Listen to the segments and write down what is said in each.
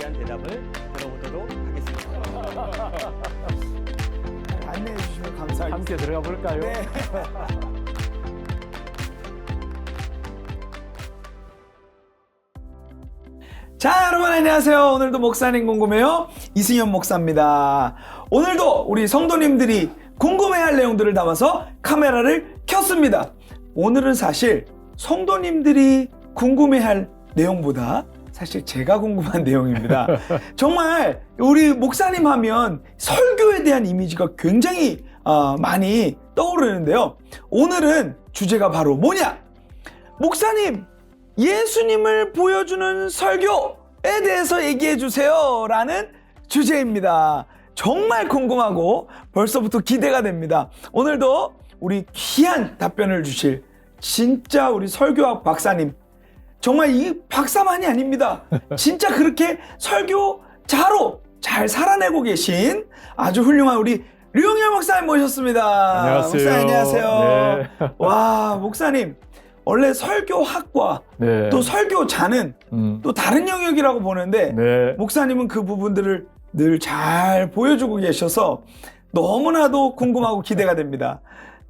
대한 대답을 들어보도록 하겠습니다. 안내해 주시면 감사하겠습니다. 함께 들어가 볼까요? 네. 자, 여러분 안녕하세요. 오늘도 목사님 궁금해요. 이승현 목사입니다. 오늘도 우리 성도님들이 궁금해할 내용들을 담아서 카메라를 켰습니다. 오늘은 사실 성도님들이 궁금해할 내용보다 사실 제가 궁금한 내용입니다. 정말 우리 목사님 하면 설교에 대한 이미지가 굉장히 많이 떠오르는데요. 오늘은 주제가 바로 뭐냐? 목사님, 예수님을 보여주는 설교에 대해서 얘기해 주세요 라는 주제입니다. 정말 궁금하고 벌써부터 기대가 됩니다. 오늘도 우리 귀한 답변을 주실 진짜 우리 설교학 정말 이 박사만이 아닙니다. 진짜 그렇게 설교자로 잘 살아내고 계신 아주 훌륭한 우리 류영열 목사님 모셨습니다. 안녕하세요. 목사님 안녕하세요. 네. 와, 목사님 원래 설교학과 네. 또 설교자는 또 다른 영역이라고 보는데 네. 목사님은 그 부분들을 늘 잘 보여주고 계셔서 너무나도 궁금하고 기대가 됩니다.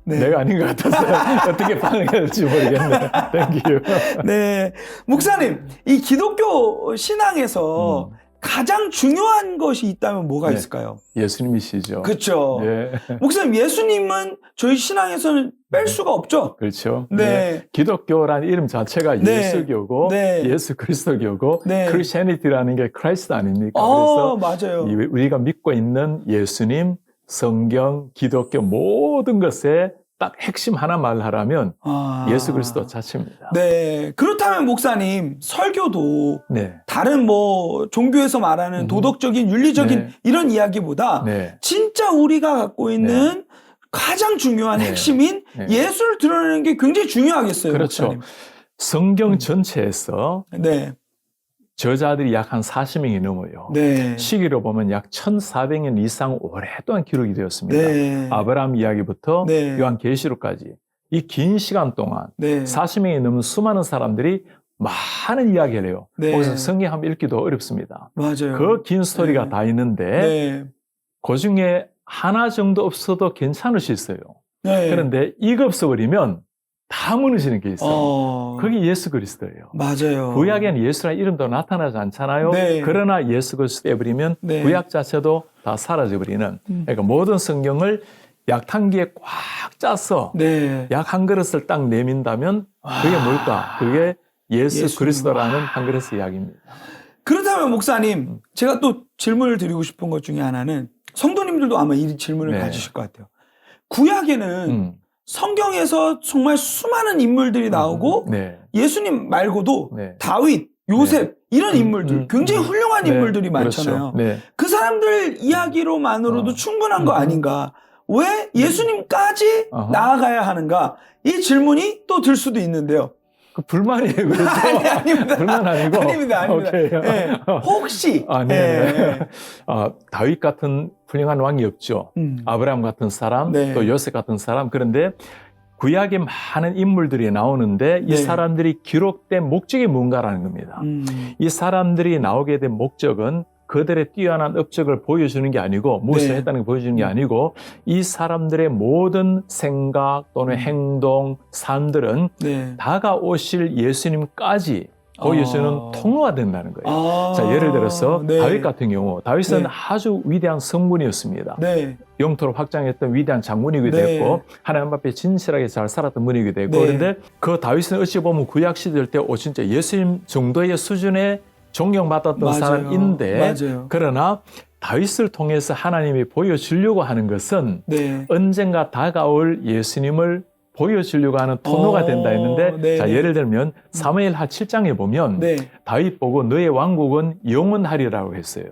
네. 내가 아닌 것 같아서 어떻게 반응해야 될지 모르겠네. 땡큐. 네. 목사님, 이 기독교 신앙에서 가장 중요한 것이 있다면 뭐가 네. 있을까요? 예수님이시죠. 그렇죠. 네. 목사님, 예수님은 저희 신앙에서는 뺄 수가 없죠. 그렇죠. 네. 기독교라는 이름 자체가 네. 예수교고 네. 예수 그리스도교고 네. 크리스천이티라는 게 크라이스트 아닙니까? 그래서 맞아요. 우리가 믿고 있는 예수님, 성경, 기독교 모든 것에 딱 핵심 하나 말하라면 예수 그리스도 자체입니다. 네. 그렇다면 목사님, 설교도 네. 다른 종교에서 말하는 도덕적인, 윤리적인 네. 이런 이야기보다 네. 진짜 우리가 갖고 있는 가장 중요한 네. 핵심인 네. 예수를 드러내는 게 굉장히 중요하겠어요. 그렇죠. 목사님. 성경 전체에서 네. 저자들이 약 한 40명이 넘어요. 네. 시기로 보면 약 1400년 이상 오랫동안 기록이 되었습니다. 네. 아브라함 이야기부터 네. 요한계시록까지 이 긴 시간 동안 네. 40명이 넘는 수많은 사람들이 많은 이야기를 해요. 네. 거기서 성경 한번 읽기도 어렵습니다. 맞아요. 그 긴 스토리가 네. 다 있는데 네. 그 중에 하나 정도 없어도 괜찮을 수 있어요. 네. 그런데 이거 없어버리면 다 무너지는 게 있어요. 그게 예수 그리스도예요. 맞아요. 구약에는 예수라는 이름도 나타나지 않잖아요. 네. 그러나 예수 그리스도 빼버리면 네. 구약 자체도 다 사라져버리는. 그러니까 모든 성경을 약탕기에 꽉 짜서 네. 약 한 그릇을 딱 내민다면 그게 뭘까? 그게 예수 예수님. 그리스도라는 한 그릇의 이야기입니다. 그렇다면 목사님, 제가 또 질문을 드리고 싶은 것 중에 하나는 성도님들도 아마 이 질문을 네. 가지실 것 같아요. 구약에는 성경에서 정말 수많은 인물들이 나오고 네. 예수님 말고도 네. 다윗, 요셉 이런 인물들 굉장히 훌륭한 네. 인물들이 많잖아요. 그렇죠. 네. 그 사람들 이야기로만으로도 충분한 거 아닌가? 왜 예수님까지 어허. 나아가야 하는가? 이 질문이 또 들 수도 있는데요. 그 불만이에요. 그렇죠? 아닙니다. 불만 아니고. 아닙니다. 오케이. 네. 혹시 네. 다윗 같은 훌륭한 왕이 없죠. 아브라함 같은 사람, 네. 또 요셉 같은 사람. 그런데 구약에 많은 인물들이 나오는데 이 네. 사람들이 기록된 목적이 뭔가라는 겁니다. 이 사람들이 나오게 된 목적은 그들의 뛰어난 업적을 보여주는 게 아니고 무엇을 네. 했다는 걸 보여주는 게 아니고 이 사람들의 모든 생각 또는 행동, 삶들은 네. 다가오실 예수님까지 보여주는 통로가 된다는 거예요. 자, 예를 들어서 네. 다윗 같은 경우 다윗은 네. 아주 위대한 성문이었습니다. 네. 영토로 확장했던 위대한 장군이기도 네. 했고 하나님 앞에 진실하게 잘 살았던 분이기도 했고 네. 그런데 그 다윗은 어찌 보면 구약 시절 때 진짜 예수님 정도의 수준의 존경받았던 맞아요. 사람인데 맞아요. 그러나 다윗을 통해서 하나님이 보여주려고 하는 것은 네. 언젠가 다가올 예수님을 보여주려고 하는 통로가 된다 했는데 네. 자, 예를 들면 사무엘하 7장에 보면 네. 다윗 보고 너의 왕국은 영원하리라고 했어요.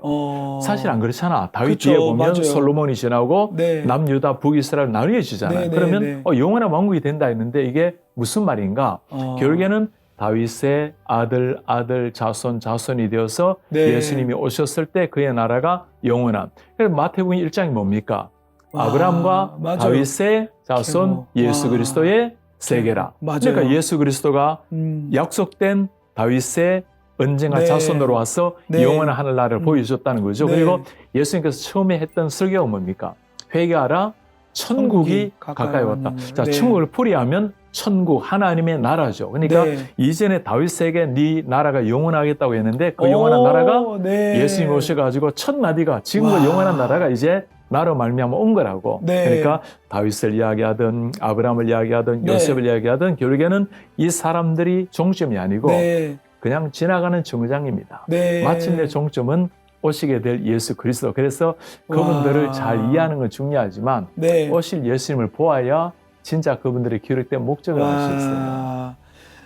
사실 안 그렇잖아. 다윗 그쵸, 뒤에 보면 맞아요. 솔로몬이 지나고 네. 남유다 북이스라엘 나뉘어지잖아요. 네, 네, 그러면 네. 영원한 왕국이 된다 했는데 이게 무슨 말인가? 결국에는 다윗의 아들 자손이 되어서 네. 예수님이 오셨을 때 그의 나라가 영원한. 그래서 마태복음 1장이 뭡니까? 아브라함과 맞아요. 다윗의 자손 예수 그리스도의 세계라. 맞아요. 그러니까 예수 그리스도가 음. 약속된 다윗의 언젠가 네. 자손으로 와서 네. 영원한 하늘나라를 보여줬다는 거죠. 네. 그리고 예수님께서 처음에 했던 설교가 뭡니까? 회개하라, 천국이 가까이 왔다. 자, 네. 천국을 풀이하면 천국, 하나님의 나라죠. 그러니까 네. 이전에 다윗에게 네 나라가 영원하겠다고 했는데 그 영원한 나라가 네. 예수님 오셔가지고 첫 나비가 지금도 와. 영원한 나라가 이제 나로 말미암아 온 거라고. 네. 그러니까 다윗을 이야기하든 아브라함을 이야기하든 네. 요셉을 이야기하든 결국에는 이 사람들이 종점이 아니고 네. 그냥 지나가는 정장입니다. 네. 마침내 종점은 오시게 될 예수 그리스도. 그래서 그분들을 와. 잘 이해하는 건 중요하지만 네. 오실 예수님을 보아야 진짜 그분들의 기록된 목적을 알 수 있어요.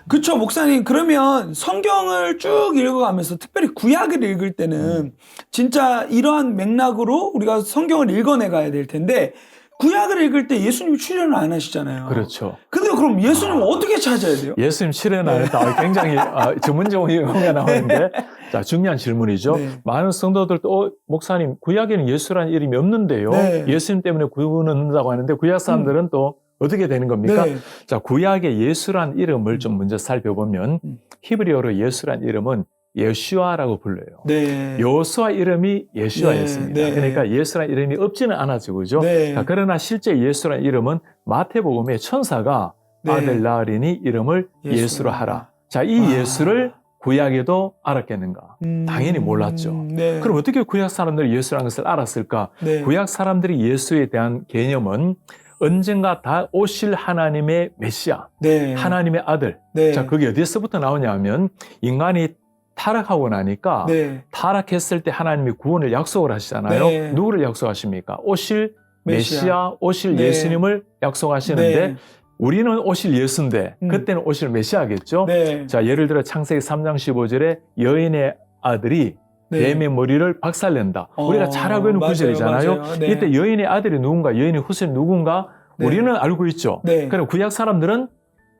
그쵸, 목사님. 그러면 성경을 쭉 읽어가면서 특별히 구약을 읽을 때는 진짜 이러한 맥락으로 우리가 성경을 읽어내가야 될 텐데 구약을 읽을 때 예수님이 출연을 안 하시잖아요. 그렇죠. 근데 그럼 예수님은 어떻게 찾아야 돼요? 예수님 출연 안 했다. 굉장히 전문적인 용어가 나오는데 자, 중요한 질문이죠. 네. 많은 성도들도 목사님 구약에는 예수라는 이름이 없는데요. 네. 예수님 때문에 구원을 얻는다고 하는데 구약 사람들은 또 어떻게 되는 겁니까? 네. 자, 구약의 예수란 이름을 좀 먼저 살펴보면 히브리어로 예수란 이름은 예슈아라고 불러요. 네. 여호수아 이름이 예슈아였습니다. 네. 네. 그러니까 예수란 이름이 없지는 않았죠. 그죠? 네. 자, 그러나 실제 예수란 이름은 마태복음의 천사가 네. 아들 낳으리니 이름을 예수로 하라. 자, 이 와. 예수를 구약에도 알았겠는가? 당연히 몰랐죠. 네. 그럼 어떻게 구약 사람들이 예수라는 것을 알았을까? 네. 구약 사람들이 예수에 대한 개념은 언젠가 다 오실 하나님의 메시아, 네. 하나님의 아들. 네. 자, 그게 어디서부터 나오냐 하면 인간이 타락하고 나니까 네. 타락했을 때 하나님이 구원을 약속을 하시잖아요. 네. 누구를 약속하십니까? 오실 메시아, 오실 네. 예수님을 약속하시는데 네. 우리는 오실 예수인데 그때는 오실 메시아겠죠. 네. 자, 예를 들어 창세기 3장 15절에 여인의 아들이 네. 뱀의 머리를 박살낸다. 우리가 잘 알고 있는 맞아요, 구절이잖아요. 맞아요. 네. 이때 여인의 아들이 누군가, 여인의 후손이 누군가 네. 우리는 알고 있죠. 네. 그럼 구약 사람들은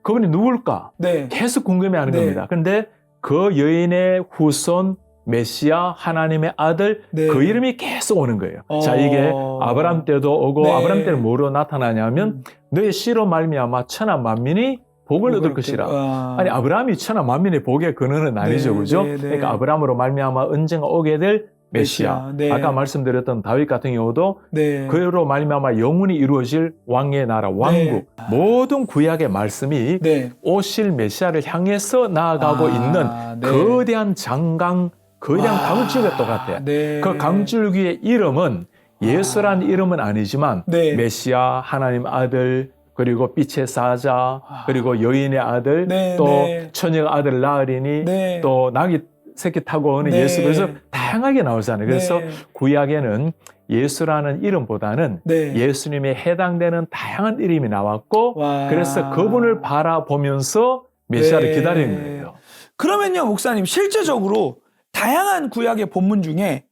그분이 누굴까? 네. 계속 궁금해하는 네. 겁니다. 그런데 그 여인의 후손 메시아 하나님의 아들 네. 그 이름이 계속 오는 거예요. 자, 이게 아브람 때도 오고 네. 아브람 때는 뭐로 나타나냐면 너의 씨로 말미암아 천하 만민이 복을 얻을 것이라. 아니 아브라함이 천하 만민의 복의 근원은 아니죠, 네, 그죠? 네, 네. 그러니까 아브라함으로 말미암아 언젠가 오게 될 메시아. 네. 아까 말씀드렸던 다윗 같은 경우도 네. 그로 말미암아 영원히 이루어질 왕의 나라, 왕국. 모든 구약의 말씀이 네. 오실 메시아를 향해서 나아가고 있는 네. 거대한 장강, 거대한 강줄기가 똑같아요. 네. 그 강줄기의 이름은 예수란 이름은 아니지만 네. 메시아, 하나님 아들, 그리고 빛의 사자, 그리고 여인의 아들, 네, 또 네. 처녀 아들 낳으리니, 네. 또 낙이 새끼 타고 오는 네. 예수. 그래서 다양하게 나오잖아요. 그래서 네. 구약에는 예수라는 이름보다는 네. 예수님에 해당되는 다양한 이름이 나왔고, 와. 그래서 그분을 바라보면서 메시아를 네. 기다리는 거예요. 그러면요, 목사님, 실제적으로 다양한 구약의 본문 중에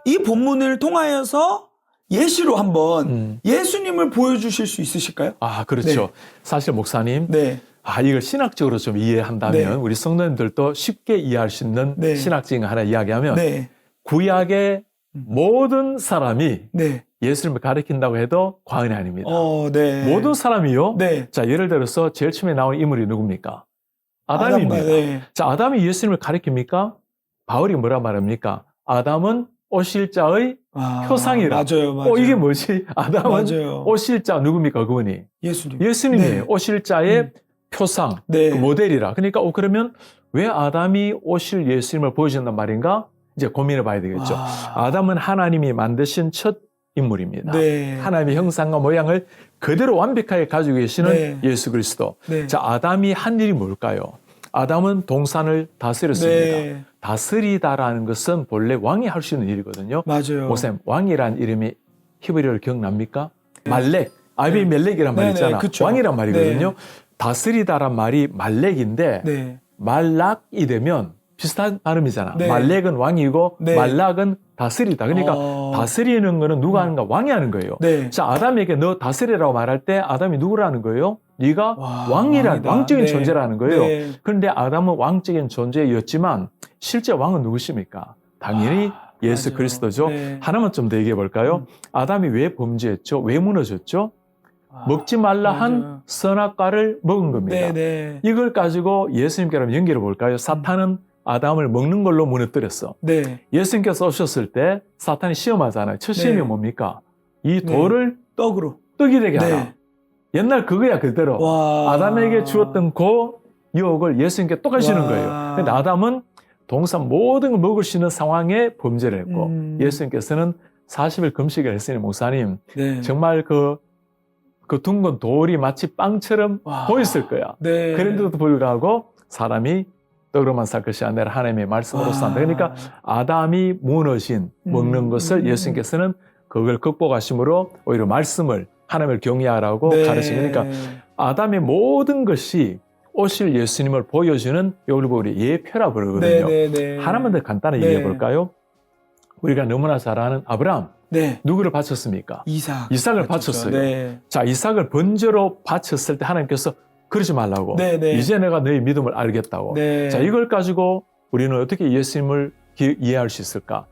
이 본문을 통하여서 예시로 한번 예수님을 보여주실 수 있으실까요? 아, 그렇죠. 네. 사실 목사님, 네. 이걸 신학적으로 좀 이해한다면 네. 우리 성도님들도 쉽게 이해할 수 있는 네. 신학적인 거 하나 이야기하면 네. 구약의 모든 사람이 네. 예수님을 가리킨다고 해도 과언이 아닙니다. 네. 모든 사람이요. 네. 자, 예를 들어서 제일 처음에 나온 인물이 누굽니까? 아담입니다. 아담과, 네. 자, 아담이 예수님을 가리킵니까? 바울이 뭐라 말합니까? 아담은 오실자의 표상이라. 맞아요. 이게 뭐지? 아담은 맞아요. 오실자 누굽니까? 그분이? 예수님. 예수님이에요. 네. 오실자의 표상, 네. 그 모델이라. 그러니까 그러면 왜 아담이 오실 예수님을 보여준단 말인가? 이제 고민해 봐야 되겠죠. 아담은 하나님이 만드신 첫 인물입니다. 네. 하나님의 형상과 모양을 그대로 완벽하게 가지고 계시는 네. 예수 그리스도. 네. 자, 아담이 한 일이 뭘까요? 아담은 동산을 다스렸습니다. 네. 다스리다라는 것은 본래 왕이 할 수 있는 일이거든요. 맞아요. 목사님, 왕이란 이름이 히브리어로 기억납니까? 말렉, 아비멜렉이란 말이 있잖아. 그쵸. 왕이란 말이거든요. 네. 다스리다란 말이 말렉인데 네. 말락이 되면 비슷한 발음이잖아. 네. 말렉은 왕이고 네. 말락은 다스리다. 그러니까 다스리는 거는 누가 하는가? 왕이 하는 거예요. 네. 자, 아담에게 너 다스리라고 말할 때 아담이 누구라는 거예요? 네가 왕이란 왕적인 네. 존재라는 거예요. 네. 그런데 아담은 왕적인 존재였지만 실제 왕은 누구십니까? 당연히 예수 맞아요. 그리스도죠. 네. 하나만 좀 더 얘기해 볼까요? 아담이 왜 범죄했죠? 왜 무너졌죠? 먹지 말라 한 맞아요. 선악과를 먹은 겁니다. 네. 이걸 가지고 예수님께로 연결해 볼까요? 사탄은 아담을 먹는 걸로 무너뜨렸어. 네. 예수님께서 오셨을 때 사탄이 시험하잖아요. 첫 시험이 네. 뭡니까? 이 돌을 떡으로. 떡이 되게 하라. 네. 옛날 그거야 그대로. 와. 아담에게 주었던 그 유혹을 예수님께 똑같이 주는 와. 거예요. 근데 아담은 동산 모든 걸 먹을 수 있는 상황에 범죄를 했고 예수님께서는 40일 금식을 했으니 목사님 네. 정말 그 둥근 돌이 마치 빵처럼 와. 보였을 거야. 네. 그런데도 불구하고 사람이 떡으로만 살 것이 아니라 하나님의 말씀으로 산다. 그러니까 아담이 무너진 먹는 것을 예수님께서는 그걸 극복하심으로 오히려 말씀을 하나님을 경외하라고 네. 가르치니까 아담의 모든 것이 오실 예수님을 보여주는 이걸 우리 예표라 그러거든요. 네, 네, 네. 하나만 더 간단히 네. 얘기해 볼까요? 우리가 너무나 잘 아는 아브라함 네. 누구를 바쳤습니까? 바쳤죠. 이삭을 바쳤어요. 네. 자, 이삭을 번제로 바쳤을 때 하나님께서 그러지 말라고. 네, 네. 이제 내가 너의 믿음을 알겠다고. 네. 자, 이걸 가지고 우리는 어떻게 예수님을 이해할 수 있을까?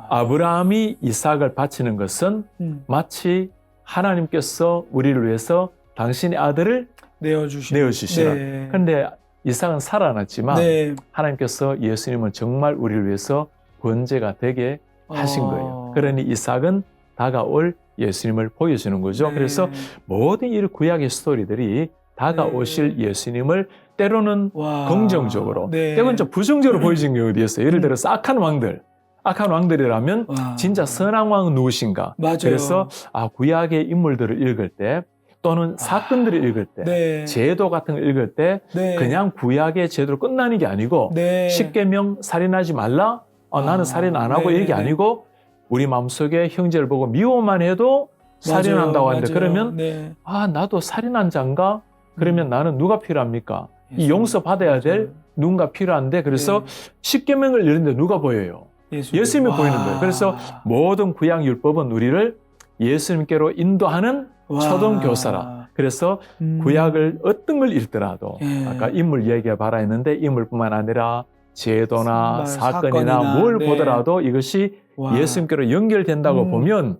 아브라함이 이삭을 바치는 것은 마치 하나님께서 우리를 위해서 당신의 아들을 내어주시는. 네. 그런데 이삭은 살아났지만 네. 하나님께서 예수님은 정말 우리를 위해서 번제가 되게 하신 거예요. 그러니 이삭은 다가올 예수님을 보여주는 거죠. 네. 그래서 모든 이 구약의 스토리들이 다가오실 예수님을 때로는 와. 긍정적으로, 네. 때로는 좀 부정적으로 보여진 경우도 있어요. 예를 들어서 악한 왕들이라면 와. 진짜 선한 왕은 누구신가? 맞아요. 그래서 구약의 인물들을 읽을 때 또는 사건들을 읽을 때 네. 제도 같은 걸 읽을 때 네. 그냥 구약의 제도로 끝나는 게 아니고 네. 십계명 살인하지 말라? 나는 살인 안 하고 네. 이게 아니고 우리 마음속에 형제를 보고 미워만 해도 살인한다고 하는데 맞아요. 그러면 네. 나도 살인한 자인가? 그러면 나는 누가 필요합니까? 이 용서받아야 될 누군가 필요한데 그래서 십계명을 읽는데 누가 보여요? 예수님이 보이는 거예요. 그래서 모든 구약 율법은 우리를 예수님께로 인도하는 초등 교사라. 그래서 구약을 어떤 걸 읽더라도 아까 인물 얘기가 바라 했는데 인물뿐만 아니라 제도나 사건이나 뭘 보더라도 이것이 예수님께로 연결된다고 보면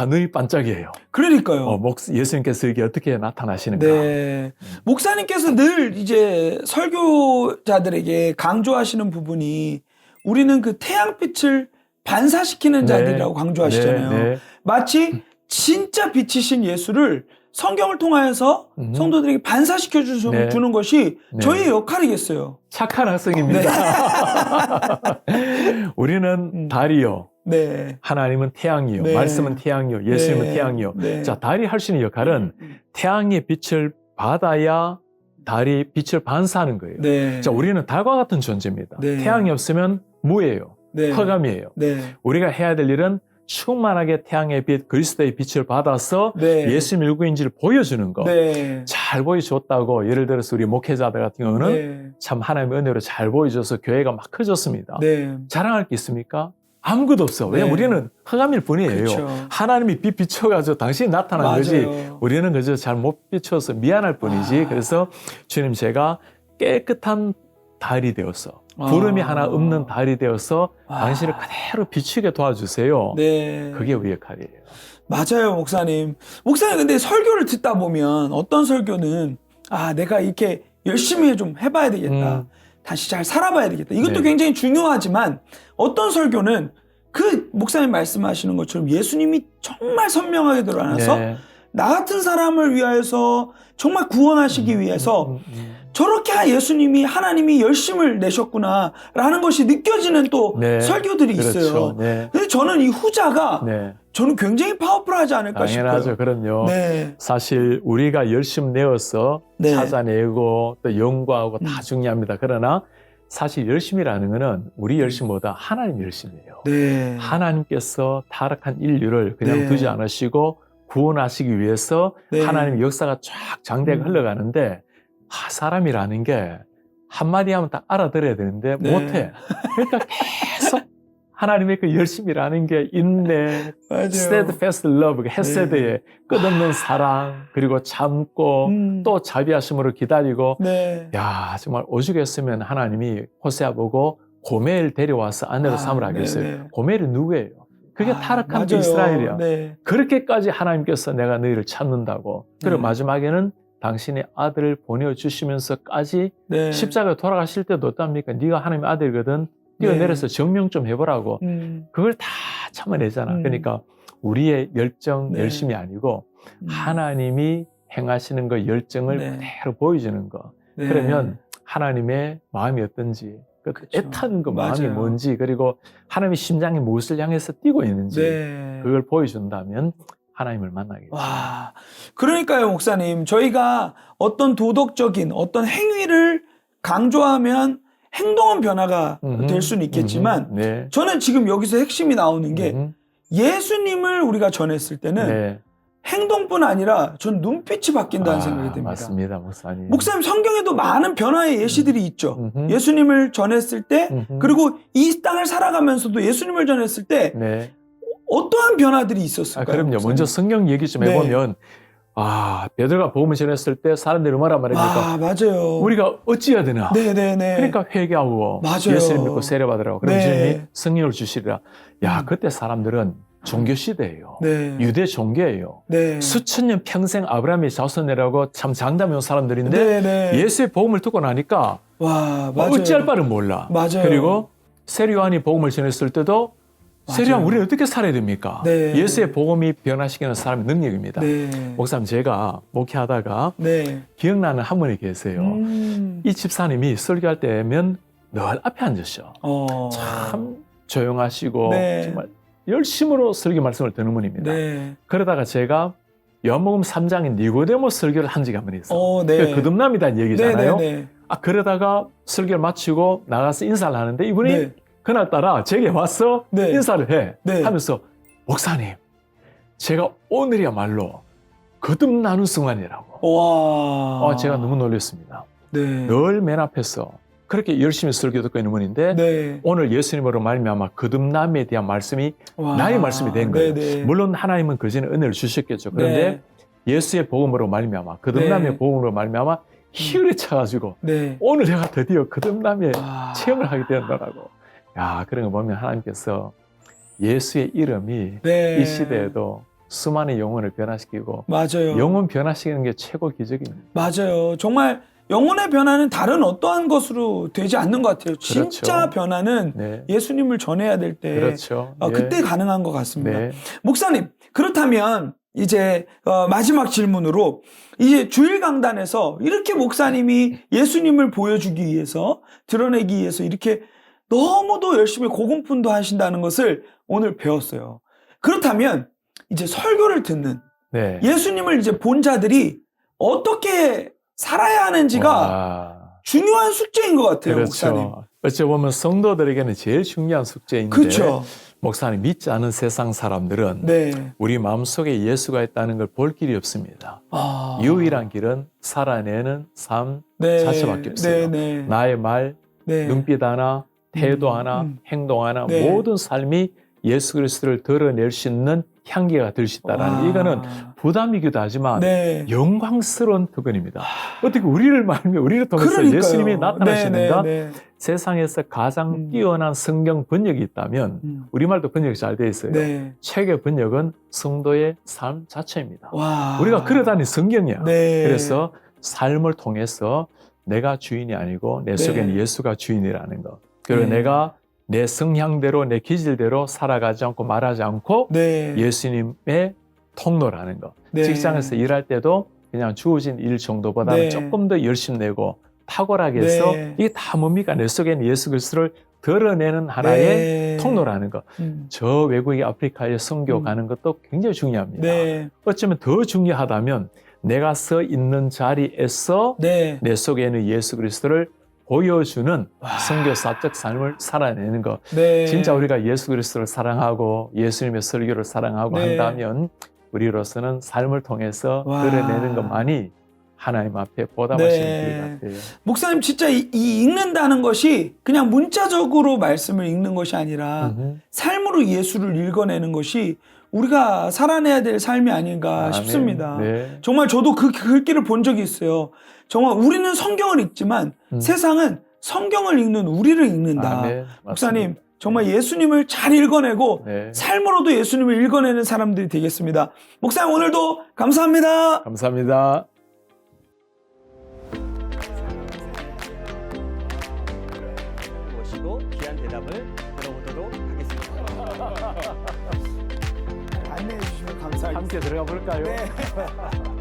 눈이 반짝이에요. 그러니까요. 예수님께서 이게 어떻게 나타나시는가. 네. 목사님께서 늘 이제 설교자들에게 강조하시는 부분이 우리는 그 태양빛을 반사시키는 자들이라고 강조하시잖아요. 네. 마치 진짜 빛이신 예수를 성경을 통하여서 성도들에게 반사시켜 주는 것이 저희의 역할이겠어요. 착한 학생입니다. 우리는 달이요. 네. 하나님은 태양이요. 네. 말씀은 태양이요. 예수님은 태양이요. 네. 자, 달이 할 수 있는 역할은 태양의 빛을 받아야 달이 빛을 반사하는 거예요. 네. 자, 우리는 달과 같은 존재입니다. 네. 태양이 없으면 무예요. 네. 허감이에요. 네. 우리가 해야 될 일은 충만하게 태양의 빛, 그리스도의 빛을 받아서 네. 예수 누구인지를 보여주는 거. 네. 잘 보여줬다고 예를 들어서 우리 목회자들 같은 경우는 네. 참 하나님의 은혜로 잘 보여줘서 교회가 막 커졌습니다. 네. 자랑할 게 있습니까? 아무것도 없어. 왜냐면 우리는 허감일 뿐이에요. 그렇죠. 하나님이 빛 비춰가지고 당신이 나타난 맞아요. 거지. 우리는 그저 잘 못 비춰서 미안할 뿐이지. 그래서 주님 제가 깨끗한 달이 되어서 구름이 하나 없는 달이 되어서 당신을 그대로 비추게 도와주세요. 네. 그게 우리 역할이에요. 맞아요, 목사님. 목사님, 근데 설교를 듣다 보면 어떤 설교는 내가 이렇게 열심히 좀 해봐야 되겠다. 다시 잘 살아봐야 되겠다. 이것도 굉장히 중요하지만 어떤 설교는 그 목사님 말씀하시는 것처럼 예수님이 정말 선명하게 드러나서 나 같은 사람을 위하여서 정말 구원하시기 위해서 저렇게 예수님이 하나님이 열심을 내셨구나 라는 것이 느껴지는 또 설교들이 있어요. 근데 저는 이 후자가 저는 굉장히 파워풀하지 않을까 당연하죠. 싶어요. 그럼요. 사실 우리가 열심 내어서 찾아내고 또 연구하고 다 중요합니다. 그러나 사실 열심이라는 것은 우리 열심보다 하나님 열심이에요. 하나님께서 타락한 인류를 그냥 두지 않으시고 구원하시기 위해서 하나님의 역사가 쫙 장대가 흘러가는데 사람이라는 게 한마디 하면 딱 알아들어야 되는데 못해. 그러니까 계속 하나님의 그 열심이라는 게 인내, steadfast love, 헤세드의 끝없는 사랑, 그리고 참고 또 자비하심으로 기다리고 야 정말 오죽했으면 하나님이 호세아 보고 고멜 데려와서 아내로 삼으라 하겠어요. 고멜이 누구예요? 그게 타락한 이스라엘이야. 그렇게까지 하나님께서 내가 너희를 찾는다고. 그리고 마지막에는 당신의 아들을 보내주시면서까지 네. 십자가에 돌아가실 때도 어떻습니까? 네가 하나님의 아들이거든. 뛰어내려서 증명 좀 해보라고. 그걸 다 참아내잖아. 그러니까 우리의 열정, 네. 열심이 아니고 하나님이 행하시는 거 열정을 네. 그대로 보여주는 거. 네. 그러면 하나님의 마음이 어떤지, 그 그쵸. 애타는 그 마음이 맞아요. 뭔지, 그리고 하나님의 심장이 무엇을 향해서 뛰고 있는지 네. 그걸 보여준다면 하나님을 만나겠죠. 와, 그러니까요, 목사님. 저희가 어떤 도덕적인 어떤 행위를 강조하면 행동은 변화가 될 수는 있겠지만 네. 저는 지금 여기서 핵심이 나오는 게 예수님을 우리가 전했을 때는 네. 행동뿐 아니라 전 눈빛이 바뀐다는 생각이 듭니다. 맞습니다, 목사님. 목사님, 성경에도 많은 변화의 예시들이 있죠. 예수님을 전했을 때 그리고 이 땅을 살아가면서도 예수님을 전했을 때 네. 어떠한 변화들이 있었을까요? 그럼요. 목사님? 먼저 성경 얘기 좀 해보면 베드로가 복음을 전했을 때 사람들이 뭐라 말합니까? 맞아요. 우리가 어찌해야 되나? 네네네. 그러니까 회개하고 맞아요. 예수님 믿고 세례받으라고. 그럼 네. 주님이 성령을 주시리라. 야, 그때 사람들은 종교 시대예요. 네. 유대 종교예요. 네. 수천 년 평생 아브라함의 자손이라고 참 장담해 온 사람들인데 네네. 예수의 복음을 듣고 나니까 와, 맞아요. 어찌할 바를 몰라. 맞아요. 그리고 세례요한이 복음을 전했을 때도 세례요한 우리는 어떻게 살아야 됩니까? 네. 예수의 복음이 변화시키는 사람의 능력입니다. 네. 목사님, 제가 목회하다가 네. 기억나는 한 분이 계세요. 이 집사님이 설교할 때면 늘 앞에 앉으셔. 참 조용하시고 네. 정말 열심으로 설교 말씀을 듣는 분입니다. 네. 그러다가 제가 요한복음 3장인 니고데모 설교를 한 적이 한 번 있어요. 네. 거듭남이라는 얘기잖아요. 네. 그러다가 설교를 마치고 나가서 인사를 하는데 이분이 네. 그날따라 제게 와서 네. 인사를 해. 네. 하면서 목사님, 제가 오늘이야말로 거듭나는 순간이라고. 와. 제가 너무 놀랐습니다. 네. 늘 맨 앞에서 그렇게 열심히 설교 듣고 있는 분인데 네. 오늘 예수님으로 말미암아 거듭남에 대한 말씀이 와. 나의 말씀이 된 거예요. 네네. 물론 하나님은 그 전에 은혜를 주셨겠죠. 그런데 예수의 복음으로 말미암아 거듭남의 네. 복음으로 말미암아 희열에 차가지고 네. 오늘 내가 드디어 거듭남의 와. 체험을 하게 되었다라고. 야, 그런 거 보면 하나님께서 예수의 이름이 네. 이 시대에도 수많은 영혼을 변화시키고 맞아요. 영혼 변화시키는 게 최고 기적입니다. 맞아요. 정말 영혼의 변화는 다른 어떠한 것으로 되지 않는 것 같아요. 그렇죠. 진짜 변화는 네. 예수님을 전해야 될 때 그렇죠. 그때 가능한 것 같습니다. 네. 목사님, 그렇다면 이제 마지막 질문으로 이제 주일 강단에서 이렇게 목사님이 예수님을 보여주기 위해서 드러내기 위해서 이렇게 너무도 열심히 고군분투 하신다는 것을 오늘 배웠어요. 그렇다면 이제 설교를 듣는 네. 예수님을 이제 본 자들이 어떻게 살아야 하는지가 중요한 숙제인 것 같아요, 그렇죠. 목사님. 어찌 보면 성도들에게는 제일 중요한 숙제인데 그렇죠. 목사님, 믿지 않은 세상 사람들은 네. 우리 마음속에 예수가 있다는 걸 볼 길이 없습니다. 유일한 길은 살아내는 삶 자체밖에 없어요. 나의 말, 눈빛 하나, 태도 하나, 행동 하나, 모든 삶이 예수 그리스도를 드러낼 수 있는 향기가 될 수 있다는 이거는 부담이기도 하지만 영광스러운 특권입니다. 어떻게 우리를 말하며 우리를 통해서 그러니까요. 예수님이 나타나시는가? 네. 세상에서 가장 뛰어난 성경 번역이 있다면 우리말도 번역이 잘 되어 있어요. 네. 책의 번역은 성도의 삶 자체입니다. 와. 우리가 걸어다니는 성경이야. 네. 그래서 삶을 통해서 내가 주인이 아니고 내 속에는 네. 예수가 주인이라는 것. 그리고 네. 내가 내 성향대로 내 기질대로 살아가지 않고 말하지 않고 네. 예수님의 통로라는 것. 네. 직장에서 일할 때도 그냥 주어진 일 정도보다는 네. 조금 더 열심 내고 탁월하게 해서 이게 다 뭡니까? 내 속에는 예수 그리스도를 드러내는 하나의 통로라는 것. 저 외국의 아프리카에 선교 가는 것도 굉장히 중요합니다. 네. 어쩌면 더 중요하다면 내가 서 있는 자리에서 내 속에는 예수 그리스도를 보여주는 선교사적 삶을 살아내는 것. 진짜 우리가 예수 그리스도를 사랑하고 예수님의 설교를 사랑하고 한다면 우리로서는 삶을 통해서 드러내는 것만이 하나님 앞에 보답하시는 길 같아요. 목사님, 진짜 이 읽는다는 것이 그냥 문자적으로 말씀을 읽는 것이 아니라 삶으로 예수를 읽어내는 것이 우리가 살아내야 될 삶이 아닌가 싶습니다. 네. 정말 저도 그 글귀를 본 적이 있어요. 정말 우리는 성경을 읽지만 세상은 성경을 읽는 우리를 읽는다. 목사님, 정말 예수님을 잘 읽어내고 삶으로도 예수님을 읽어내는 사람들이 되겠습니다. 목사님, 오늘도 감사합니다. 감사합니다. 마지막으로 귀한 대답을 들어보도록 하겠습니다. 안내해 주시면 감사하겠습니다. 함께 들어가 볼까요? 네.